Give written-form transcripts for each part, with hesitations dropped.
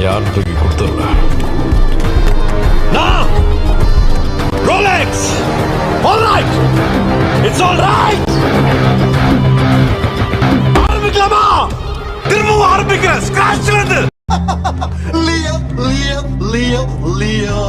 யாரும் தூக்கி கொடுத்துடல. Rolex all right, it's all right. ஆரம்பிக்கலாமா? திரும்பவும் ஆரம்பிக்கிறேன் ஸ்கிராச்ல இருந்து. லியோ லியோ லியோ லியோ.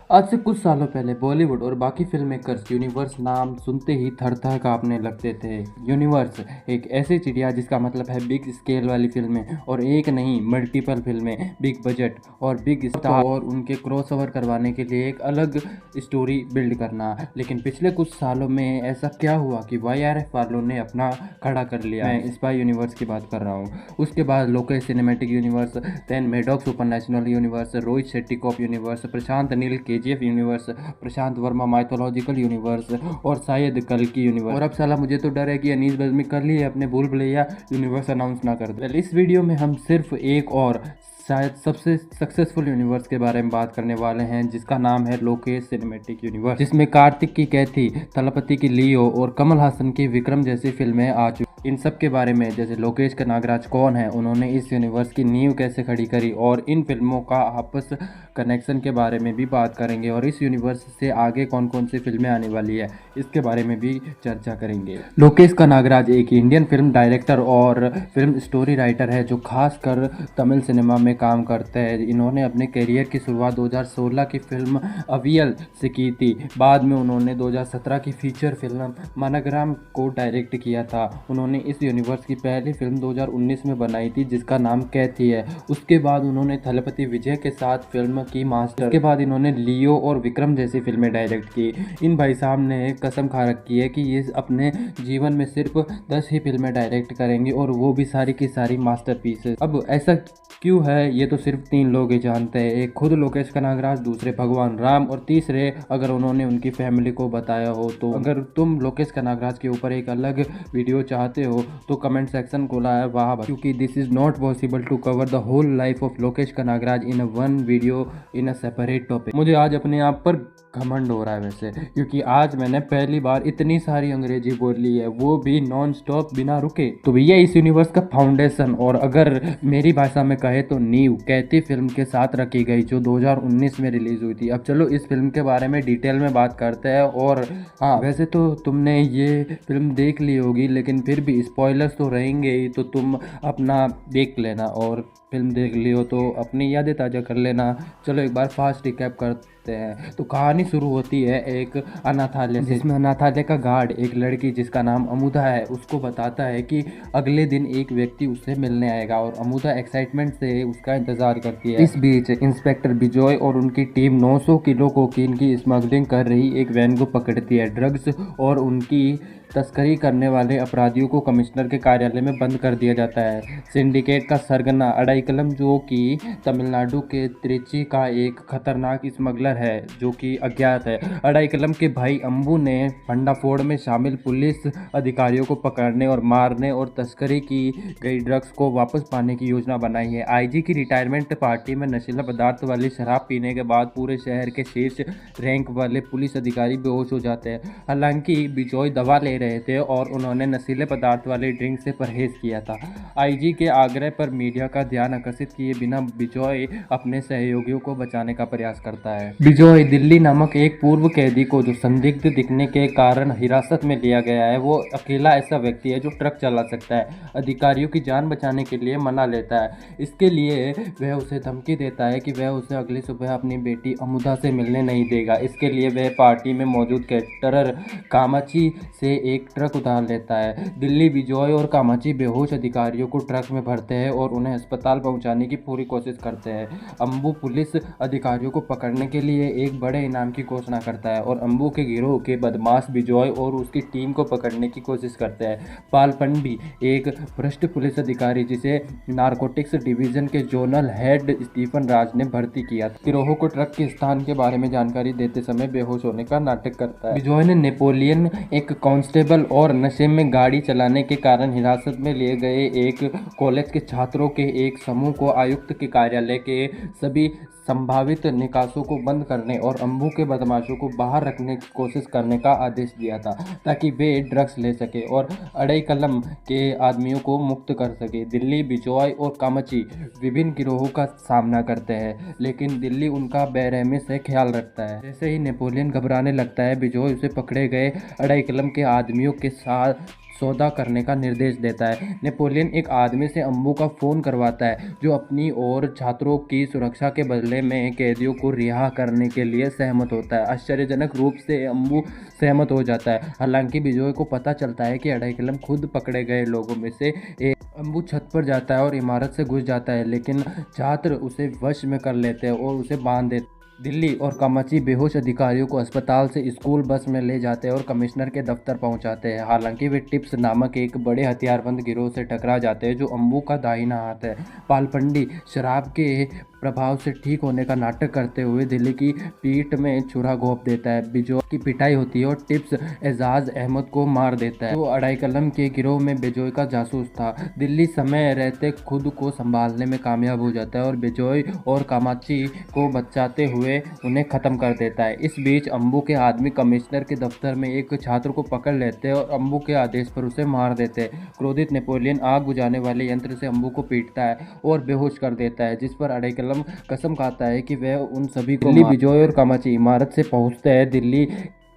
आज से कुछ सालों पहले बॉलीवुड और बाकी फिल्म मेकर्स यूनिवर्स नाम सुनते ही थर थर कांपने लगते थे। यूनिवर्स एक ऐसी चिड़िया जिसका मतलब है बिग स्केल वाली फिल्में, और एक नहीं मल्टीपल फिल्में, बिग बजट और बिग स्टार, और उनके क्रॉसओवर करवाने के लिए एक अलग स्टोरी बिल्ड करना। लेकिन पिछले कुछ सालों में ऐसा क्या हुआ कि YRF वालों ने अपना खड़ा कर लिया। मैं स्पाई यूनिवर्स की बात कर रहा हूँ। उसके बाद Lokesh cinematic universe, then Maddock supernatural universe, Rohit Shetty cop universe, Prashanth Neel KGF universe, Prashanth Varma mythological universe, और शायद कल की यूनिवर्स। और अब साला मुझे तो डर है कि अनीस बज़मी कर लिए अपने भूल भुलैया यूनिवर्स अनाउंस ना कर दे। इस वीडियो में हम सिर्फ एक और शायद सबसे सक्सेसफुल यूनिवर्स के बारे में बात करने वाले हैं, जिसका नाम है लोकेश सिनेमैटिक यूनिवर्स, जिसमें कार्तिक की कैथी, थलपति की लियो और कमल हासन की विक्रम जैसी फिल्में आ चुकी। इन सब के बारे में, जैसे लोकेश कनागराज कौन है, उन्होंने इस यूनिवर्स की नींव कैसे खड़ी करी, और इन फिल्मों का आपस कनेक्शन के बारे में भी बात करेंगे, और इस यूनिवर्स से आगे कौन कौन सी फिल्में आने वाली है इसके बारे में भी चर्चा करेंगे। लोकेश कनागराज एक इंडियन फिल्म डायरेक्टर और फिल्म स्टोरी राइटर है जो खासकर तमिल सिनेमा में काम करते हैं। इन्होंने अपने करियर की शुरुआत 2016 की फिल्म अवियल से की थी। बाद में उन्होंने 2017 की फीचर फिल्म मनग्राम को डायरेक्ट किया था। उन्होंने इस यूनिवर्स की पहली फिल्म 2019 में बनाई थी जिसका नाम कैथी है। उसके बाद उन्होंने थलपति विजय के साथ फिल्म की मास्टर। उसके बाद इन्होंने लियो और विक्रम जैसी फिल्में डायरेक्ट की। इन भाई साहब ने कसम खा रखी है कि ये अपने जीवन में सिर्फ 10 ही फिल्में डायरेक्ट करेंगे, और वो भी सारी की सारी मास्टरपीसेस। अब ऐसा क्यों है ये तो सिर्फ 3 लोग ही जानते हैं। एक खुद लोकेश कनागराज, दूसरे भगवान राम, और तीसरे अगर उन्होंने उनकी फैमिली को बताया हो तो। अगर तुम लोकेश कनागराज के ऊपर एक अलग वीडियो चाहते हो तो कमेंट सेक्शन खोला है वहाँ, क्योंकि this is not possible to cover the whole life of Lokesh Kanagaraj in one video in a separate topic. मुझे आज अपने आप पर घमंड हो रहा है वैसे, क्योंकि आज मैंने पहली बार इतनी सारी अंग्रेजी बोल ली है, वो भी नॉन स्टॉप बिना रुके। तो भैया इस यूनिवर्स का फाउंडेशन, और अगर मेरी भाषा में कहे तो नींव, कैथी फिल्म के साथ रखी गई जो 2019 में रिलीज हुई थी। अब चलो इस फिल्म के बारे में डिटेल में बात करते हैं। और हाँ, वैसे तो तुमने ये फिल्म देख ली होगी, लेकिन फिर भी स्पॉयलर्स तो रहेंगे ही, तो तुम अपना देख लेना, और फिल्म देख ली हो तो अपनी यादें ताज़ा कर लेना। चलो एक बार फास्ट रिकैप करते हैं। तो कहानी शुरू होती है एक अनाथालय से, जिसमें अनाथालय का गार्ड एक लड़की जिसका नाम अमुदा है उसको बताता है कि अगले दिन एक व्यक्ति उससे मिलने आएगा, और अमुदा एक्साइटमेंट से उसका इंतजार करती है। इस बीच इंस्पेक्टर बिजॉय और उनकी टीम 900 किलो कोकीन की स्मगलिंग कर रही एक वैन को पकड़ती है। ड्रग्स और उनकी तस्करी करने वाले अपराधियों को कमिश्नर के कार्यालय में बंद कर दिया जाता है। सिंडिकेट का सरगना अडाईकलम, जो कि तमिलनाडु के त्रिची का एक खतरनाक स्मगलर है जो कि अज्ञात है। अडाईकलम के भाई अंबू ने भंडाफोड़ में शामिल पुलिस अधिकारियों को पकड़ने और मारने और तस्करी की गई ड्रग्स को वापस पाने की योजना बनाई है। IG की रिटायरमेंट पार्टी में नशीला पदार्थ वाली शराब पीने के बाद पूरे शहर के शीर्ष रैंक वाले पुलिस अधिकारी बेहोश हो जाते हैं। हालांकि बिजॉय दवा ले रहे थे और उन्होंने नशीले पदार्थ वाले ड्रिंक से परहेज किया था। IG के आग्रह पर मीडिया का ध्यान आकर्षित किए बिना बिजॉय अपने सहयोगियों को बचाने का प्रयास करता है। बिजॉय दिल्ली नामक एक पूर्व कैदी को, जो संदिग्ध दिखने के कारण हिरासत में लिया गया है, वो अकेला ऐसा व्यक्ति है जो ट्रक चला सकता है, अधिकारियों की जान बचाने के लिए मना लेता है। इसके लिए वह उसे धमकी देता है कि वह उसे अगली सुबह अपनी बेटी अमुदा से मिलने नहीं देगा। इसके लिए वह पार्टी में मौजूद कैटरर कामाची से एक ट्रक उधार लेता है। दिल्ली बिजॉय और कामाची बेहोश अधिकारियों को ट्रक में भरते हैं और उन्हें अस्पताल पहुंचाने की पूरी कोशिश करते हैं। अंबू पुलिस अधिकारियों को पकड़ने के लिए लिए एक बड़े इनाम की घोषणा करता है और अम्बू के गिरोह के बदमाश बिजॉय और उसकी टीम को पकड़ने की कोशिश करते हैं। पालपंडी, एक भ्रष्ट पुलिस अधिकारी जिसे नारकोटिक्स डिवीजन के जोनल हेड स्टीफन राज ने भर्ती किया था, गिरोह को ट्रक के स्थान के बारे में जानकारी देते समय बेहोश होने का नाटक करता है। बिजॉय ने नेपोलियन, एक कांस्टेबल और नशे में गाड़ी चलाने के कारण हिरासत में लिए गए एक कॉलेज के छात्रों के एक समूह को आयुक्त के कार्यालय के सभी संभावित निकासों को बंद करने और अम्बू के बदमाशों को बाहर रखने की कोशिश करने का आदेश दिया था, ताकि वे ड्रग्स ले सके और अड़ईकलम के आदमियों को मुक्त कर सके। दिल्ली, बिजॉय और कामाची विभिन्न गिरोहों का सामना करते हैं, लेकिन दिल्ली उनका बेरहमी से ख्याल रखता है। जैसे ही नेपोलियन घबराने लगता है, बिजॉय उसे पकड़े गए अड़ईकलम के आदमियों के साथ सौदा करने का निर्देश देता है। नेपोलियन एक आदमी से अम्बू का फ़ोन करवाता है, जो अपनी और छात्रों की सुरक्षा के बदले में कैदियों को रिहा करने के लिए सहमत होता है। आश्चर्यजनक रूप से अम्बू सहमत हो जाता है। हालांकि बिजॉय को पता चलता है कि अड़ईकलम खुद पकड़े गए लोगों में से एक। अम्बू छत पर जाता है और इमारत से घुस जाता है, लेकिन छात्र उसे वश में कर लेते हैं और उसे बांध देते हैं। दिल्ली और कामाची बेहोश अधिकारियों को अस्पताल से स्कूल बस में ले जाते हैं और कमिश्नर के दफ्तर पहुंचाते हैं। हालांकि वे टिप्स नामक एक बड़े हथियारबंद गिरोह से टकरा जाते हैं, जो अम्बू का दाहिना हाथ है। पालपंडी शराब के प्रभाव से ठीक होने का नाटक करते हुए दिल्ली की पीठ में छुरा घोंप देता है। बिजॉय की पिटाई होती है और टिप्स एजाज अहमद को मार देता है, जो अड़ईकलम के गिरोह में बिजॉय का जासूस था। दिल्ली समय रहते खुद को संभालने में कामयाब हो जाता है और बिजॉय और कामाची को बचाते हुए उन्हें खत्म कर देता है। इस बीच अम्बू के आदमी कमिश्नर के दफ्तर में एक छात्र को पकड़ लेते हैं और अम्बू के आदेश पर उसे मार देते हैं। क्रोधित नेपोलियन आग बुझाने वाले यंत्र से अम्बू को पीटता है और बेहोश कर देता है, जिस पर अड़ईकलम कसम खाता है कि वह उन सभी को। दिल्ली, बिजॉय और कामाची इमारत से पहुंचते हैं। दिल्ली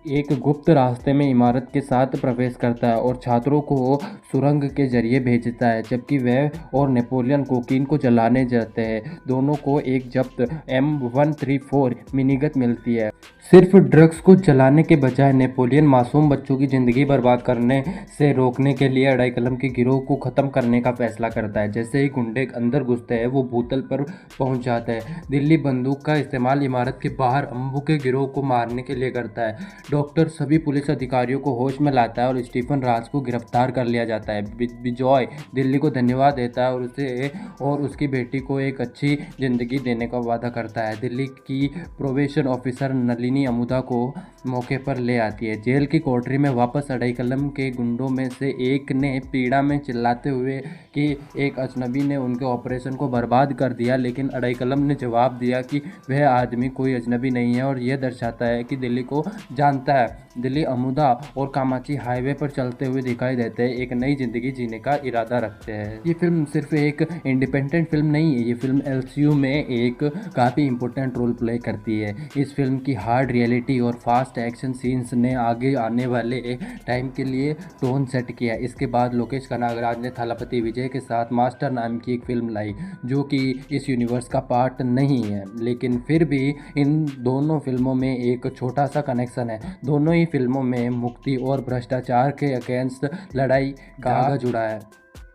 एक गुप्त रास्ते में इमारत के साथ प्रवेश करता है और छात्रों को सुरंग के जरिए भेजता है, जबकि वह और नेपोलियन कोकीन को जलाने जाते हैं। दोनों को एक जब्त M134 मिनीगन मिलती है। सिर्फ ड्रग्स को जलाने के बजाय नेपोलियन मासूम बच्चों की ज़िंदगी बर्बाद करने से रोकने के लिए अड़ईकलम के गिरोह को ख़त्म करने का फैसला करता है। जैसे ही गुंडे अंदर घुसते हैं, वो भूतल पर पहुंच जाते हैं। दिल्ली बंदूक का इस्तेमाल इमारत के बाहर अम्बू के गिरोह को मारने के लिए करता है। डॉक्टर सभी पुलिस अधिकारियों को होश में लाता है और स्टीफन राज को गिरफ्तार कर लिया जाता है। बिजॉय दिल्ली को धन्यवाद देता है और उसे और उसकी बेटी को एक अच्छी ज़िंदगी देने का वादा करता है। दिल्ली की प्रोबेशन ऑफिसर नलिनी अमुदा को मौके पर ले आती है। जेल की कोठरी में वापस अड़ईकलम के गुंडों में से एक ने पीड़ा में चिल्लाते हुए कि एक अजनबी ने उनके ऑपरेशन को बर्बाद कर दिया, लेकिन अड़ईकलम ने जवाब दिया कि वह आदमी कोई अजनबी नहीं है और यह दर्शाता है कि दिल्ली को जानता है। दिल्ली, अमुदा और कामाची हाईवे पर चलते हुए दिखाई देते हैं, एक नई जिंदगी जीने का इरादा रखते हैं। ये फिल्म सिर्फ एक इंडिपेंडेंट फिल्म नहीं है, ये फिल्म LCU में एक काफ़ी इंपॉर्टेंट रोल प्ले करती है। इस फिल्म की हार्ड रियलिटी और फास्ट एक्शन सीन्स ने आगे आने वाले टाइम के लिए टोन सेट किया। इसके बाद लोकेश कनागराज ने थलपति विजय के साथ मास्टर नाम की एक फिल्म लाई, जो कि इस यूनिवर्स का पार्ट नहीं है, लेकिन फिर भी इन दोनों फिल्मों में एक छोटा सा कनेक्शन है। दोनों ही फिल्मों में मुक्ति और भ्रष्टाचार के अगेंस्ट लड़ाई का जुड़ा है,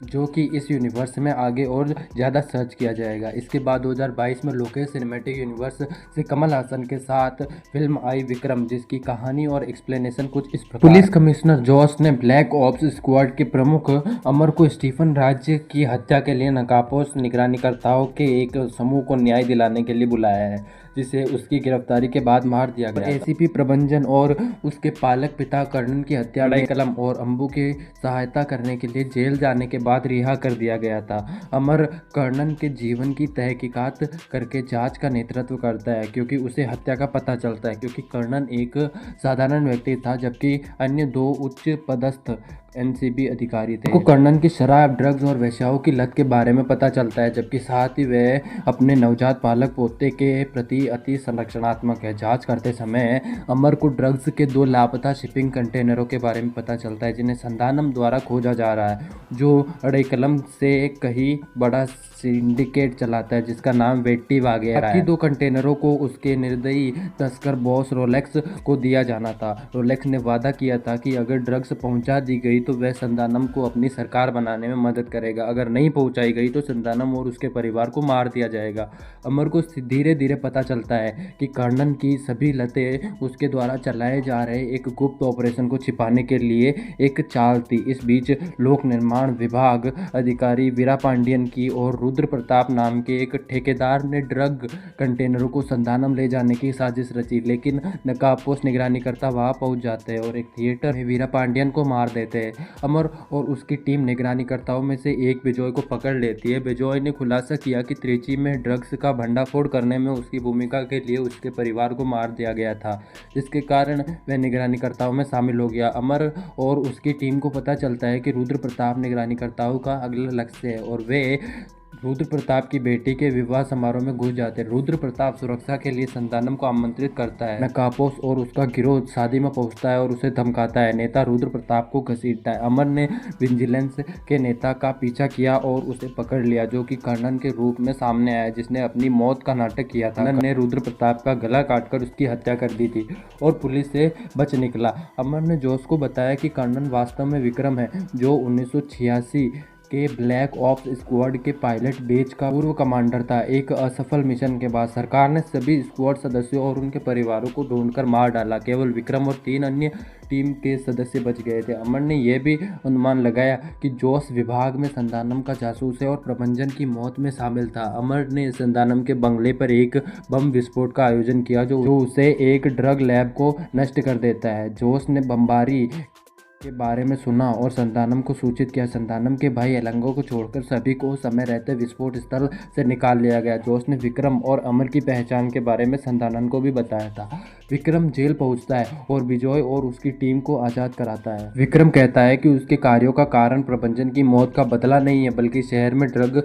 जो कि इस यूनिवर्स में आगे और ज़्यादा सर्च किया जाएगा। इसके बाद 2022 में लोकेश सिनेमैटिक यूनिवर्स से कमल हासन के साथ फिल्म आई विक्रम, जिसकी कहानी और एक्सप्लेनेशन कुछ इस प्रकार। पुलिस कमिश्नर जॉस ने ब्लैक ऑप्स स्क्वाड के प्रमुख अमर को स्टीफन राज्य की हत्या के लिए नकाबपोश निगरानीकर्ताओं के एक समूह को न्याय दिलाने के लिए बुलाया है, जिसे उसकी गिरफ्तारी के बाद मार दिया गया। ACP प्रबंधन और उसके पालक पिता कर्णन की हत्या अड़ईकलम और अम्बू की सहायता करने के लिए जेल जाने के बाद रिहा कर दिया गया था। अमर कर्णन के जीवन की तहकीकात करके जांच का नेतृत्व करता है, क्योंकि उसे हत्या का पता चलता है, क्योंकि कर्णन एक साधारण व्यक्ति था जबकि अन्य दो उच्च पदस्थ NCB अधिकारी थे। कर्णन की शराब, ड्रग्स और वेश्याओं की लत के बारे में पता चलता है, जबकि साथ ही वह अपने नवजात पालक पोते के प्रति अति संरक्षणात्मक है। जांच करते समय अमर को ड्रग्स के 2 लापता शिपिंग कंटेनरों के बारे में पता चलता है, जिन्हें संधानम द्वारा खोजा जा रहा है, जो अड़ईकलम से कहीं बड़ा सिंडिकेट चलाता है, जिसका नाम वेट्टी वागेरा है। 2 कंटेनरों को उसके निर्दयी तस्कर बॉस रोलेक्स को दिया जाना था। रोलेक्स ने वादा किया था कि अगर ड्रग्स पहुंचा दी गई तो वह संतानम को अपनी सरकार बनाने में मदद करेगा, अगर नहीं पहुंचाई गई तो संतानम और उसके परिवार को मार दिया जाएगा। अमर को धीरे धीरे पता चलता है कि कर्णन की सभी लतें उसके द्वारा चलाए जा रहे एक गुप्त ऑपरेशन को छिपाने के लिए एक चाल थी। इस बीच लोक निर्माण विभाग अधिकारी वीरा पांडियन की और रुद्र प्रताप नाम के एक ठेकेदार ने ड्रग कंटेनरों को संतानम ले जाने की साजिश रची, लेकिन नकाबपोश निगरानीकर्ता वहां पहुंच जाते हैं और एक थिएटर में वीरा पांडियन को मार देते हैं। अमर और उसकी टीम निगरानीकर्ताओं में से एक बिजॉय को पकड़ लेती है। बिजॉय ने खुलासा किया कि त्रिची में ड्रग्स का भंडाफोड़ करने में उसकी भूमिका के लिए उसके परिवार को मार दिया गया था, जिसके कारण वह निगरानीकर्ताओं में शामिल हो गया। अमर और उसकी टीम को पता चलता है कि रुद्र प्रताप निगरानीकर्ताओं का अगला लक्ष्य है और वे रुद्र प्रताप की बेटी के विवाह समारोह में घुस जाते हैं। रुद्र प्रताप सुरक्षा के लिए संतानम को आमंत्रित करता है। नकापोस और उसका गिरोह शादी में पहुंचता है और उसे धमकाता है। नेता रुद्र प्रताप को घसीटता है। अमर ने विजिलेंस के नेता का पीछा किया और उसे पकड़ लिया, जो कि कर्णन के रूप में सामने आया, जिसने अपनी मौत का नाटक किया था। कर्णन ने रुद्र प्रताप का गला काटकर उसकी हत्या कर दी थी और पुलिस से बच निकला। अमर ने जोश को बताया कि कर्णन वास्तव में विक्रम है, जो 1986 के ब्लैक ऑप्स स्क्वाड के पायलट बैच का पूर्व कमांडर था। एक असफल मिशन के बाद सरकार ने सभी स्क्वाड सदस्यों और उनके परिवारों को ढूंढकर मार डाला। केवल विक्रम और 3 अन्य टीम के सदस्य बच गए थे। अमर ने यह भी अनुमान लगाया कि जोश विभाग में संतानम का जासूस है और प्रबंधन की मौत में शामिल था। अमर ने संतानम के बंगले पर एक बम विस्फोट का आयोजन किया, जो उसे एक ड्रग लैब को नष्ट कर देता है। जोश ने बमबारी के बारे में सुना और संतानम को सूचित किया। संतानम के भाई एलंगो को छोड़कर सभी को समय रहते विस्फोट स्थल से निकाल लिया गया। जोश ने विक्रम और अमर की पहचान के बारे में संतानम को भी बताया था। विक्रम जेल पहुंचता है और विजय और उसकी टीम को आज़ाद कराता है। विक्रम कहता है कि उसके कार्यों का कारण प्रबंधन की मौत का बदला नहीं है, बल्कि शहर में ड्रग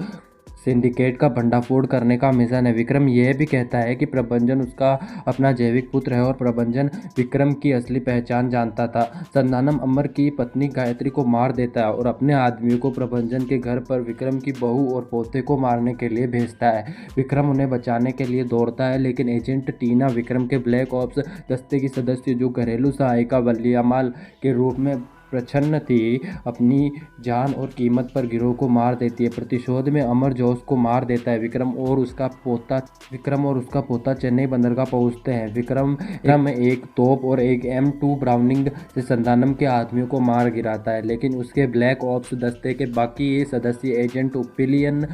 सिंडिकेट का भंडाफोड़ करने का मिशन है। विक्रम यह भी कहता है कि प्रबंधन उसका अपना जैविक पुत्र है और प्रबंधन विक्रम की असली पहचान जानता था। संतानम अमर की पत्नी गायत्री को मार देता है और अपने आदमियों को प्रबंधन के घर पर विक्रम की बहू और पोते को मारने के लिए भेजता है। विक्रम उन्हें बचाने के लिए दौड़ता है, लेकिन एजेंट टीना विक्रम के ब्लैक ऑप्स दस्ते की सदस्य, जो घरेलू सहायिका वलियामाल के रूप में प्रच्छन्न थी, अपनी जान और कीमत पर गिरोह को मार देती है। प्रतिशोध में अमर जोश को मार देता है। विक्रम और उसका पोता चेन्नई बंदरगाह पहुंचते हैं। विक्रम एक तोप और एक M2 ब्राउनिंग से संतानम के आदमियों को मार गिराता है, लेकिन उसके ब्लैक ऑप्स दस्ते के बाकी सदस्य एजेंट उपिलियन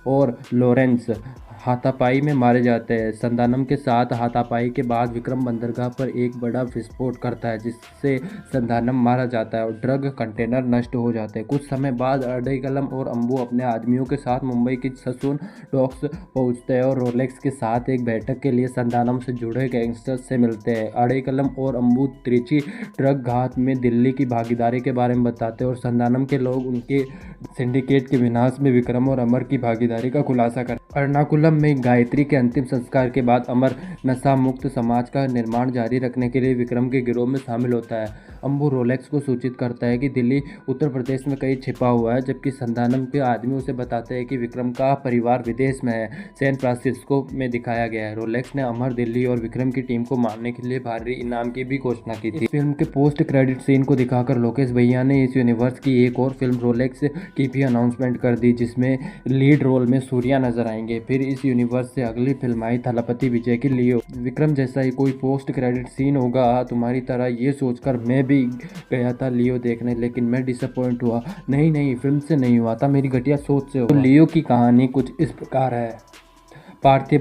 और लॉरेंस हाथापाई में मारे जाते हैं। संतानम के साथ हाथापाई के बाद विक्रम बंदरगाह पर एक बड़ा विस्फोट करता है, जिससे संतानम मारा जाता है और ड्रग कंटेनर नष्ट हो जाते हैं। कुछ समय बाद अडेकलम और अंबू अपने आदमियों के साथ मुंबई की ससून डॉक्स पहुंचते हैं और रोलेक्स के साथ एक बैठक के लिए संतानम से जुड़े गैंगस्टर्स से मिलते हैं। अडेकलम और अंबू त्रिची ड्रग घात में दिल्ली की भागीदारी के बारे में बताते हैं और संतानम के लोग उनके सिंडिकेट के विनाश में विक्रम और अमर की भागीदारी का खुलासा करते हैं। एर्नाकुलम में गायत्री के अंतिम संस्कार के बाद अमर नशा मुक्त समाज का निर्माण जारी रखने के लिए विक्रम के गिरोह में शामिल होता है। अंबू रोलेक्स को सूचित करता है कि दिल्ली उत्तर प्रदेश में कहीं छिपा हुआ है, जबकि संतानम के आदमी उसे बताते हैं कि विक्रम का परिवार विदेश में है, सैन फ्रांसिस्को में दिखाया गया है। रोलेक्स ने अमर, दिल्ली और विक्रम की टीम को मारने के लिए भारी इनाम की भी घोषणा की थी। इस फिल्म के पोस्ट क्रेडिट सीन को दिखाकर लोकेश भैया ने इस यूनिवर्स की एक और फिल्म रोलेक्स की भी अनाउंसमेंट कर दी, जिसमें लीड रोल में सूर्या नजर आएंगे। फिर इस यूनिवर्स से अगली फिल्म आई थलपति विजय की लियो। विक्रम जैसा ही कोई पोस्ट क्रेडिट सीन होगा तुम्हारी तरह, ये सोचकर मैं भी गया था लियो देखने, लेकिन मैं डिसअपॉइंट हुआ। नहीं, फिल्म से नहीं हुआ था, मेरी घटिया सोच से हुआ। तो लियो की कहानी कुछ इस प्रकार है। पार्थी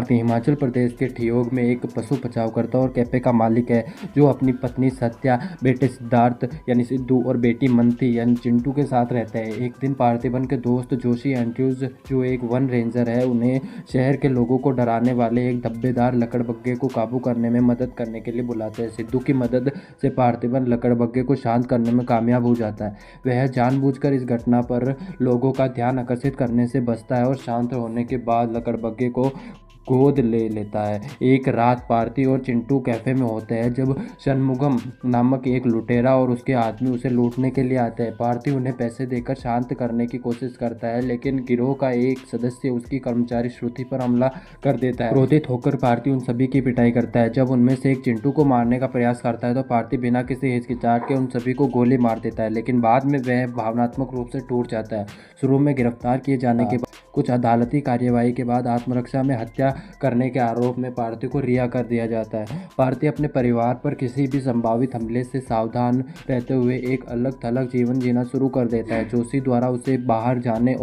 हिमाचल प्रदेश के ठियोग में एक पशु बचावकर्ता और कैफे का मालिक है, जो अपनी पत्नी सत्या, बेटे सिद्धार्थ यानी सिद्धू और बेटी मंथी यानी चिंटू के साथ रहते हैं। एक दिन पार्थिबन के दोस्त जोशी एंड्रयूज, जो एक वन रेंजर है, उन्हें शहर के लोगों को डराने वाले एक धब्बेदार लकड़बग्घे को काबू करने में मदद करने के लिए बुलाते हैं। सिद्धू की मदद से पार्थिबन लकड़बग्घे को शांत करने में कामयाब हो जाता है। वह जानबूझकर इस घटना पर लोगों का ध्यान आकर्षित करने से बचता है और शांत होने के बाद लकड़बग्घे को गोद ले लेता है। एक रात पार्थी और चिंटू कैफे में होते हैं जब षणमुगम नामक एक लुटेरा और उसके आदमी उसे लूटने के लिए आते हैं। पार्थी उन्हें पैसे देकर शांत करने की कोशिश करता है, लेकिन गिरोह का एक सदस्य उसकी कर्मचारी श्रुति पर हमला कर देता है। क्रोधित होकर पार्थी उन सभी की पिटाई करता है। जब उनमें से एक चिंटू को मारने का प्रयास करता है तो पार्थी बिना किसी हिचकिचाहट के उन सभी को गोली मार देता है, लेकिन बाद में वह भावनात्मक रूप से टूट जाता है। शुरू में गिरफ्तार किए जाने के बाद कुछ अदालती कार्यवाही के बाद आत्मरक्षा में हत्या करने के आरोप में पार्थी को रिहा कर दिया जाता है। पार्थी अपने परिवार पर किसी भी संभावित हमले से सावधान रहते हुए एक अलग थलग जीवन जीना शुरू कर देता है। जोशी द्वारा उसे बाहर जाने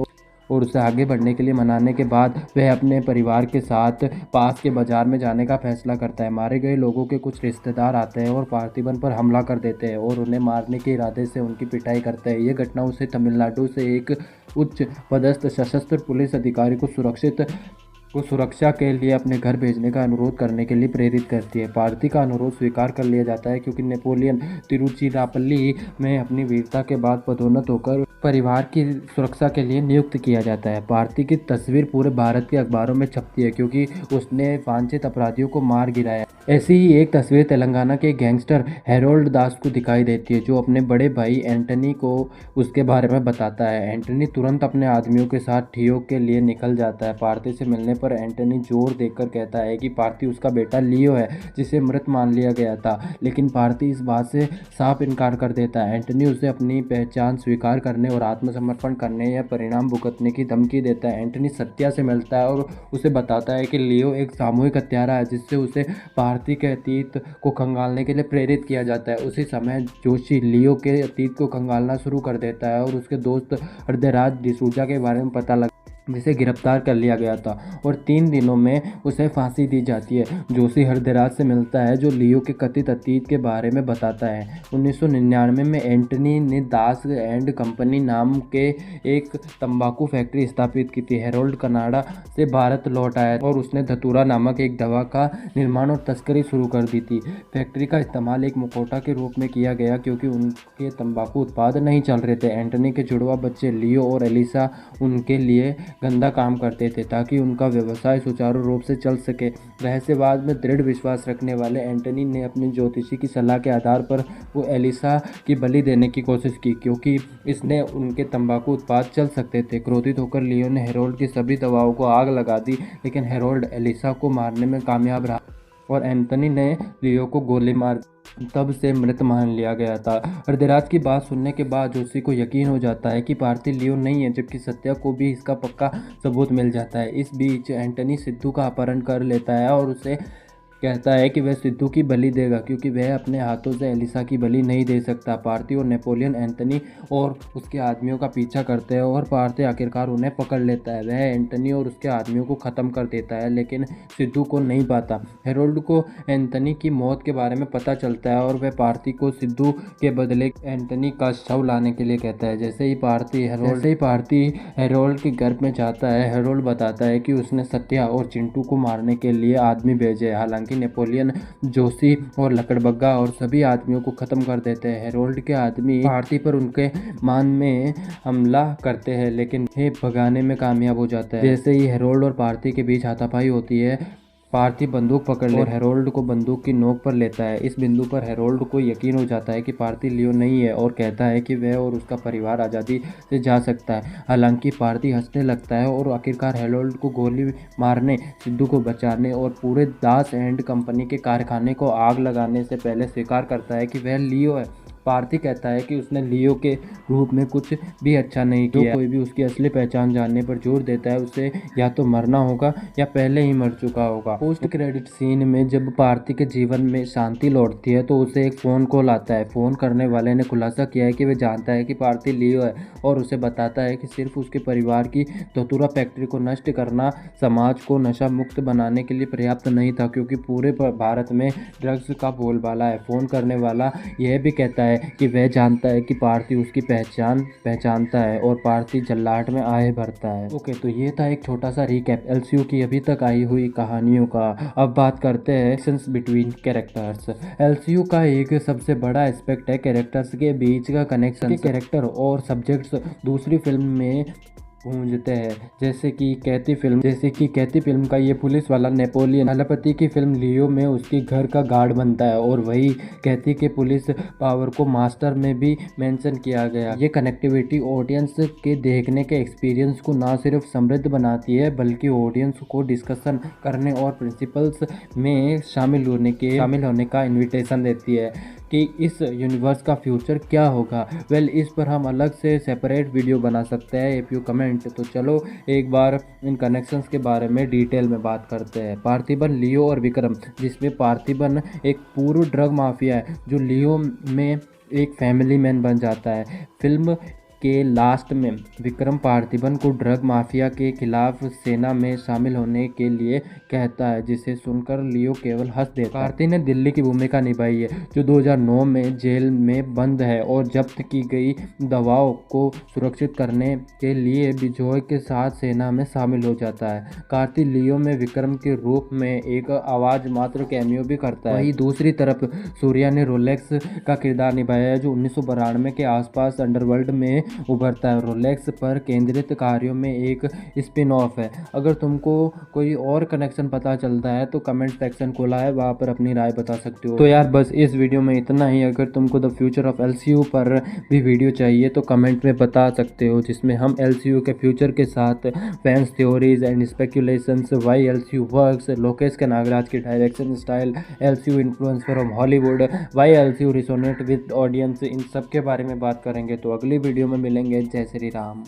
और उसे आगे बढ़ने के लिए मनाने के बाद वह अपने परिवार के साथ पास के बाजार में जाने का फैसला करता है। मारे गए लोगों के कुछ रिश्तेदार आते हैं और पार्थिबन पर हमला कर देते हैं और उन्हें मारने के इरादे से उनकी पिटाई करते हैं। यह घटना उसे तमिलनाडु से एक उच्च पदस्थ सशस्त्र पुलिस अधिकारी को सुरक्षा के लिए अपने घर भेजने का अनुरोध करने के लिए प्रेरित करती है। पार्थी का अनुरोध स्वीकार कर लिया जाता है क्योंकि नेपोलियन तिरुचिरापल्ली में अपनी वीरता के बाद पदोन्नत होकर परिवार की सुरक्षा के लिए नियुक्त किया जाता है। पार्थी की तस्वीर पूरे भारत के अखबारों में छपती है क्योंकि उसने वांछित अपराधियों को मार गिराया। ऐसी ही एक तस्वीर तेलंगाना के गैंगस्टर हैरोल्ड दास को दिखाई देती है, जो अपने बड़े भाई एंटनी को उसके बारे में बताता है। एंटनी तुरंत अपने आदमियों के साथ ठियोग के लिए निकल जाता है। पार्थी से मिलने पर एंटनी जोर देकर कहता है कि पार्थी उसका बेटा लियो है, जिसे मृत मान लिया गया था, लेकिन पार्थी इस बात से साफ इनकार कर देता है। एंटनी उसे अपनी पहचान स्वीकार करने और आत्मसमर्पण करने या परिणाम भुगतने की धमकी देता है। एंटनी सत्या से मिलता है और उसे बताता है कि लियो एक सामूहिक हत्यारा है, जिससे उसे पार्थी के अतीत को खंगालने के लिए प्रेरित किया जाता है। उसी समय जोशी लियो के अतीत को खंगालना शुरू कर देता है और उसके दोस्त हृदयराज डिसूजा के बारे में पता लगा, जिसे गिरफ्तार कर लिया गया था और 3 दिनों में उसे फांसी दी जाती है। जोशी हृदयराज से मिलता है, जो लियो के कथित अतीत के बारे में बताता है। 1999 में एंटनी ने दास एंड कंपनी नाम के एक तंबाकू फैक्ट्री स्थापित की थी। हेरोल्ड कनाडा से भारत लौट आया और उसने धतूरा नामक एक दवा का निर्माण और तस्करी शुरू कर दी थी। फैक्ट्री का इस्तेमाल एक मुखौटा के रूप में किया गया क्योंकि उनके तंबाकू उत्पाद नहीं चल रहे थे। एंटनी के जुड़वा बच्चे लियो और एलिसा उनके लिए गंदा काम करते थे ताकि उनका व्यवसाय सुचारू रूप से चल सके। रहस्यवाद में दृढ़ विश्वास रखने वाले एंटनी ने अपनी ज्योतिषी की सलाह के आधार पर वो एलिसा की बलि देने की कोशिश की क्योंकि इसने उनके तंबाकू उत्पाद चल सकते थे। क्रोधित होकर लियो ने हेरोल्ड की सभी दवाओं को आग लगा दी, लेकिन हेरोल्ड एलिसा को मारने में कामयाब रहा और एंटनी ने लियो को गोली मार तब से मृत मान लिया गया था। हृदयराज की बात सुनने के बाद जोशी को यकीन हो जाता है कि पार्थी लियो नहीं है, जबकि सत्या को भी इसका पक्का सबूत मिल जाता है। इस बीच एंटनी सिद्धू का अपहरण कर लेता है और उसे कहता है कि वह सिद्धू की बलि देगा क्योंकि वह अपने हाथों से एलिसा की बलि नहीं दे सकता। पार्थी और नेपोलियन एंटनी और उसके आदमियों का पीछा करते हैं और पार्थी आखिरकार उन्हें पकड़ लेता है। वह एंटनी और उसके आदमियों को ख़त्म कर देता है, लेकिन सिद्धू को नहीं पाता। हेरोल्ड को एंटनी की मौत के बारे में पता चलता है और वह पार्थी को सिद्धू के बदले एंटनी का शव लाने के लिए कहता है। जैसे ही पार्थी हेरोल्ड के घर में जाता है, हेरोल्ड बताता है कि उसने सत्या और चिंटू को मारने के लिए आदमी भेजे। हालांकि नेपोलियन, जोशी और लकड़बग्गा और सभी आदमियों को खत्म कर देते हैं। हेरोल्ड के आदमी पार्थी पर उनके मान में हमला करते हैं, लेकिन ये भगाने में कामयाब हो जाता है। जैसे ही हेरोल्ड और पार्थी के बीच हाथापाई होती है, पार्थी बंदूक पकड़ ले और हेरोल्ड को बंदूक की नोक पर लेता है। इस बिंदु पर हेरोल्ड को यकीन हो जाता है कि पार्थी लियो नहीं है और कहता है कि वह और उसका परिवार आज़ादी से जा सकता है। हालांकि पार्थी हंसने लगता है और आखिरकार हेरोल्ड को गोली मारने, सिद्धू को बचाने और पूरे दास एंड कंपनी के कारखाने को आग लगाने से पहले स्वीकार करता है कि वह लियो है। पार्थी कहता है कि उसने लियो के रूप में कुछ भी अच्छा नहीं किया। कोई भी उसकी असली पहचान जानने पर जोर देता है उसे या तो मरना होगा या पहले ही मर चुका होगा। पोस्ट क्रेडिट सीन में जब पार्थी के जीवन में शांति लौटती है तो उसे एक फ़ोन कॉल आता है। फ़ोन करने वाले ने खुलासा किया है कि वह जानता है कि पार्थी लियो है और उसे बताता है कि सिर्फ उसके परिवार की धतूरा फैक्ट्री को नष्ट करना समाज को नशा मुक्त बनाने के लिए पर्याप्त नहीं था, क्योंकि पूरे भारत में ड्रग्स का बोलबाला है। फ़ोन करने वाला यह भी कहता है कि वह जानता है कि पार्थी उसकी पहचानता है और पार्थी जल्लाहट में आहे भरता है। ओके, तो ये था एक छोटा सा रिकैप एलसीयू की अभी तक आई हुई कहानियों का। अब बात करते हैं एक्शंस बिटवीन कैरेक्टर्स। एलसीयू का एक सबसे बड़ा एस्पेक्ट है कैरेक्टर्स के बीच का कनेक्शन। कैरेक्टर और सब्जेक्ट्स दूसरी फिल्म में गूंजते हैं। जैसे कि कैथी फिल्म का ये पुलिस वाला नेपोलियन थलपति की फिल्म लियो में उसकी घर का गार्ड बनता है, और वही कैथी के पुलिस पावर को मास्टर में भी मेंशन किया गया। ये कनेक्टिविटी ऑडियंस के देखने के एक्सपीरियंस को ना सिर्फ समृद्ध बनाती है, बल्कि ऑडियंस को डिस्कशन करने और प्रिंसिपल्स में शामिल होने का इन्विटेशन देती है कि इस यूनिवर्स का फ्यूचर क्या होगा। इस पर हम अलग से सेपरेट वीडियो बना सकते हैं इफ़ यू कमेंट। तो चलो एक बार इन कनेक्शंस के बारे में डिटेल में बात करते हैं। पार्थिबन, लियो और विक्रम, जिसमें पार्थिबन एक पूर्व ड्रग माफिया है जो लियो में एक फैमिली मैन बन जाता है। फिल्म के लास्ट में विक्रम पार्थिबन को ड्रग माफिया के खिलाफ सेना में शामिल होने के लिए कहता है, जिसे सुनकर लियो केवल हंस देता है। कार्ति ने दिल्ली की भूमिका निभाई है, जो 2009 में जेल में बंद है और जब्त की गई दवाओं को सुरक्षित करने के लिए बिजोय के साथ सेना में शामिल हो जाता है। कार्ति लियो में विक्रम के रूप में एक आवाज मात्र कैमियो भी करता है। वहीं दूसरी तरफ सूर्या ने रोलेक्स का किरदार निभाया है, जो 1992 के आसपास अंडरवर्ल्ड में उभरता है। रोलेक्स पर केंद्रित कार्यों में एक स्पिन ऑफ है। अगर तुमको कोई और कनेक्शन पता चलता है तो कमेंट सेक्शन खोला है, वहाँ पर अपनी राय बता सकते हो। तो यार बस इस वीडियो में इतना ही। अगर तुमको द फ्यूचर ऑफ एलसीयू पर भी वीडियो चाहिए तो कमेंट में बता सकते हो, जिसमें हम एलसीयू के फ्यूचर के साथ fans theories and speculations, why LCU works, Lokesh Kanagaraj की direction style, LCU influence from Hollywood, why LCU resonate with audience, इन सब के बारे में बात करेंगे। तो अगली वीडियो में मिलेंगे। जय श्री राम।